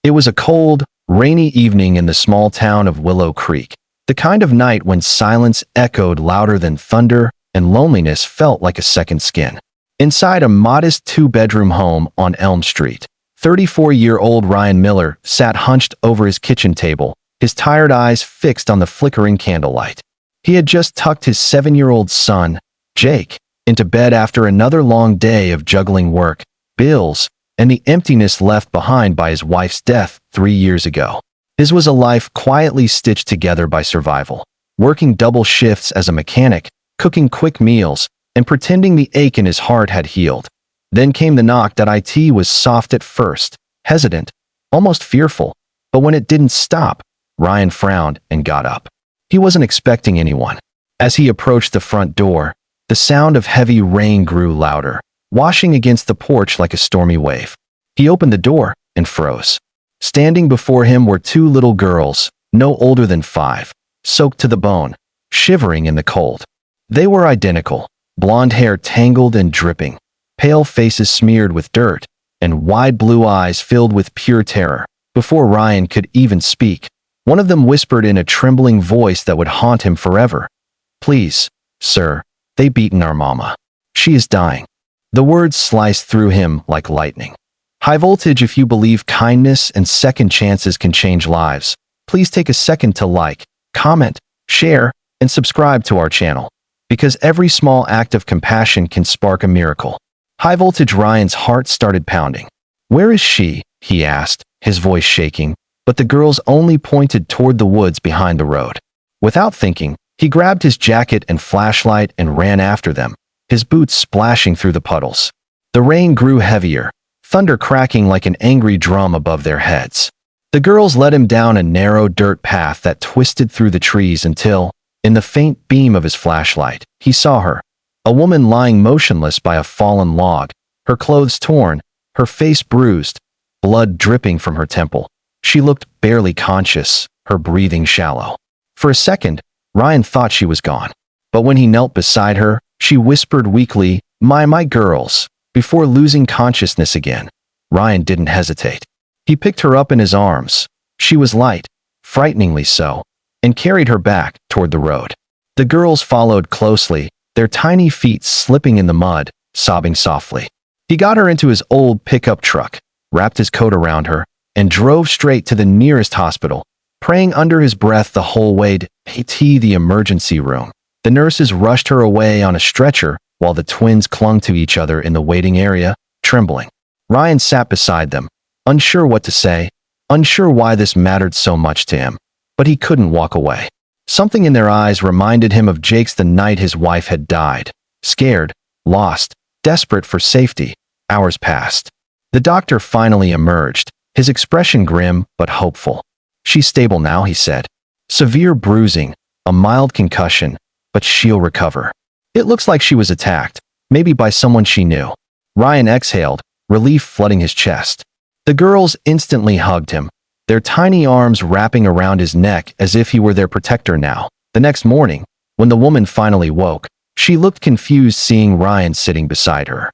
It was a cold, rainy evening in the small town of Willow Creek, the kind of night when silence echoed louder than thunder and loneliness felt like a second skin. Inside a modest two-bedroom home on Elm Street, 34-year-old Ryan Miller sat hunched over his kitchen table, his tired eyes fixed on the flickering candlelight. He had just tucked his 7-year-old son, Jake, into bed after another long day of juggling work, bills, and the emptiness left behind by his wife's death 3 years ago. His was a life quietly stitched together by survival, working double shifts as a mechanic, cooking quick meals, and pretending the ache in his heart had healed. Then came the knock. It was soft at first, hesitant, almost fearful, but when it didn't stop, Ryan frowned and got up. He wasn't expecting anyone. As he approached the front door, the sound of heavy rain grew louder, washing against the porch like a stormy wave. He opened the door and froze. Standing before him were two little girls, no older than 5, soaked to the bone, shivering in the cold. They were identical, blonde hair tangled and dripping, pale faces smeared with dirt, and wide blue eyes filled with pure terror. Before Ryan could even speak, one of them whispered in a trembling voice that would haunt him forever, "Please, sir, they've beaten our mama. She is dying." The words sliced through him like lightning. High voltage. If you believe kindness and second chances can change lives, please take a second to like, comment, share, and subscribe to our channel, because every small act of compassion can spark a miracle. High voltage. Ryan's heart started pounding. "Where is she?" he asked, his voice shaking, but the girls only pointed toward the woods behind the road. Without thinking, he grabbed his jacket and flashlight and ran after them, his boots splashing through the puddles. The rain grew heavier, thunder cracking like an angry drum above their heads. The girls led him down a narrow dirt path that twisted through the trees until, in the faint beam of his flashlight, he saw her, a woman lying motionless by a fallen log, her clothes torn, her face bruised, blood dripping from her temple. She looked barely conscious, her breathing shallow. For a second, Ryan thought she was gone. But when he knelt beside her, she whispered weakly, My girls." Before losing consciousness again, Ryan didn't hesitate. He picked her up in his arms. She was light, frighteningly so, and carried her back toward the road. The girls followed closely, their tiny feet slipping in the mud, sobbing softly. He got her into his old pickup truck, wrapped his coat around her, and drove straight to the nearest hospital, praying under his breath the whole way to the emergency room. The nurses rushed her away on a stretcher while the twins clung to each other in the waiting area, trembling. Ryan sat beside them, unsure what to say, unsure why this mattered so much to him, but he couldn't walk away. Something in their eyes reminded him of Jake's the night his wife had died. Scared, lost, desperate for safety. Hours passed. The doctor finally emerged, his expression grim but hopeful. "She's stable now," he said. "Severe bruising, a mild concussion, but she'll recover. It looks like she was attacked, maybe by someone she knew." Ryan exhaled, relief flooding his chest. The girls instantly hugged him, their tiny arms wrapping around his neck as if he were their protector now. The next morning, when the woman finally woke, she looked confused seeing Ryan sitting beside her.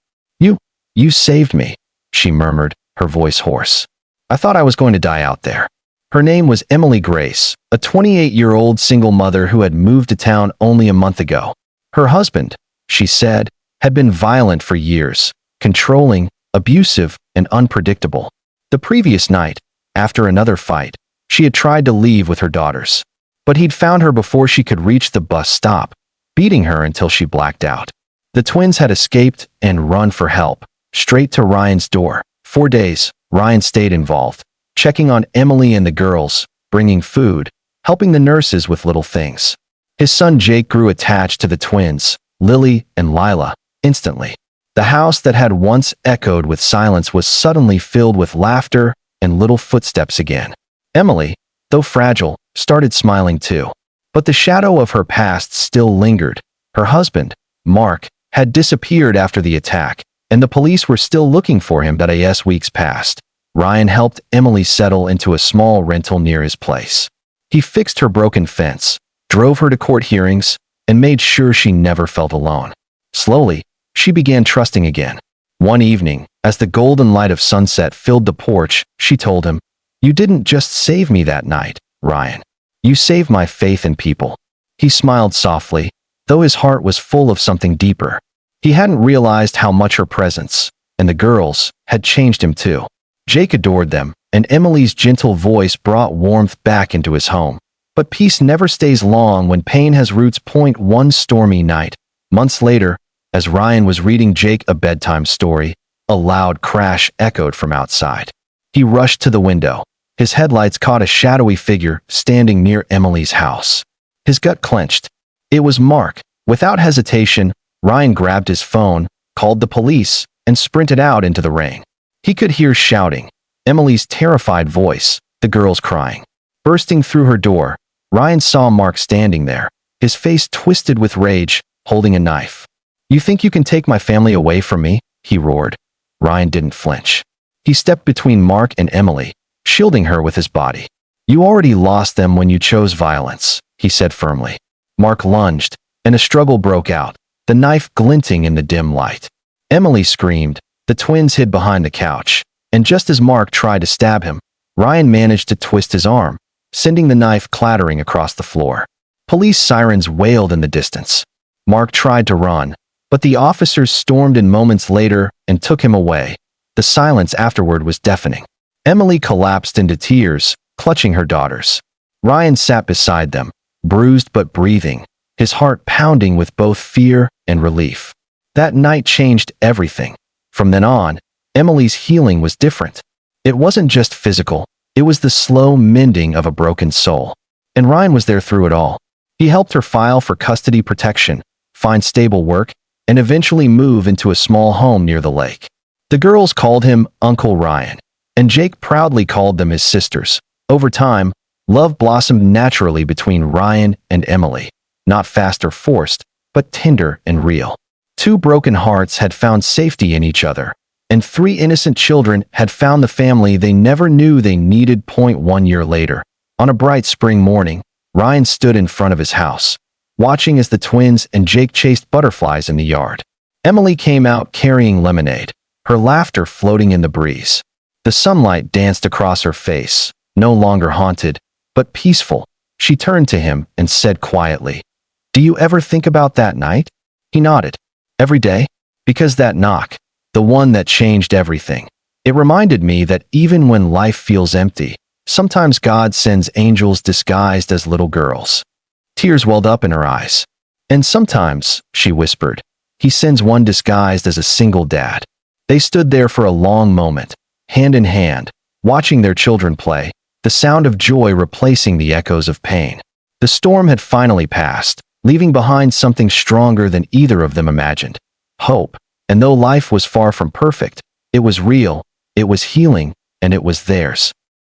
You saved me," she murmured, her voice hoarse. "I thought I was going to die out there." Her name was Emily Grace, a 28-year-old single mother who had moved to town only a month ago. Her husband, she said, had been violent for years, controlling, abusive, and unpredictable. The previous night, after another fight, she had tried to leave with her daughters. But he'd found her before she could reach the bus stop, beating her until she blacked out. The twins had escaped and run for help, straight to Ryan's door. 4 days, Ryan stayed involved, checking on Emily and the girls, bringing food, helping the nurses with little things. His son Jake grew attached to the twins, Lily and Lila, instantly. The house that had once echoed with silence was suddenly filled with laughter and little footsteps again. Emily, though fragile, started smiling too. But the shadow of her past still lingered. Her husband, Mark, had disappeared after the attack, and the police were still looking for him. As weeks passed, Ryan helped Emily settle into a small rental near his place. He fixed her broken fence, drove her to court hearings, and made sure she never felt alone. Slowly, she began trusting again. One evening, as the golden light of sunset filled the porch, she told him, You didn't just save me that night, Ryan. You saved my faith in people." He smiled softly, though his heart was full of something deeper. He hadn't realized how much her presence, and the girls, had changed him too. Jake adored them, and Emily's gentle voice brought warmth back into his home. But peace never stays long when pain has roots. One stormy night, months later, as Ryan was reading Jake a bedtime story, a loud crash echoed from outside. He rushed to the window. His headlights caught a shadowy figure standing near Emily's house. His gut clenched. It was Mark. Without hesitation, Ryan grabbed his phone, called the police, and sprinted out into the rain. He could hear shouting, Emily's terrified voice, the girls crying. Bursting through her door, Ryan saw Mark standing there, his face twisted with rage, holding a knife. "You think you can take my family away from me?" he roared. Ryan didn't flinch. He stepped between Mark and Emily, shielding her with his body. "You already lost them when you chose violence," he said firmly. Mark lunged, and a struggle broke out, the knife glinting in the dim light. Emily screamed. The twins hid behind the couch, and just as Mark tried to stab him, Ryan managed to twist his arm, sending the knife clattering across the floor. Police sirens wailed in the distance. Mark tried to run, but the officers stormed in moments later and took him away. The silence afterward was deafening. Emily collapsed into tears, clutching her daughters. Ryan sat beside them, bruised but breathing, his heart pounding with both fear and relief. That night changed everything. From then on, Emily's healing was different. It wasn't just physical, it was the slow mending of a broken soul. And Ryan was there through it all. He helped her file for custody protection, find stable work, and eventually move into a small home near the lake. The girls called him Uncle Ryan, and Jake proudly called them his sisters. Over time, love blossomed naturally between Ryan and Emily, not fast or forced, but tender and real. Two broken hearts had found safety in each other, and three innocent children had found the family they never knew they needed. 1 year later, on a bright spring morning, Ryan stood in front of his house, watching as the twins and Jake chased butterflies in the yard. Emily came out carrying lemonade, her laughter floating in the breeze. The sunlight danced across her face, no longer haunted, but peaceful. She turned to him and said quietly, "Do you ever think about that night?" He nodded. "Every day? Because that knock, the one that changed everything. It reminded me that even when life feels empty, sometimes God sends angels disguised as little girls." Tears welled up in her eyes. "And sometimes," she whispered, "he sends one disguised as a single dad." They stood there for a long moment, hand in hand, watching their children play, the sound of joy replacing the echoes of pain. The storm had finally passed, leaving behind something stronger than either of them imagined. Hope. And though life was far from perfect, it was real, it was healing, and it was theirs.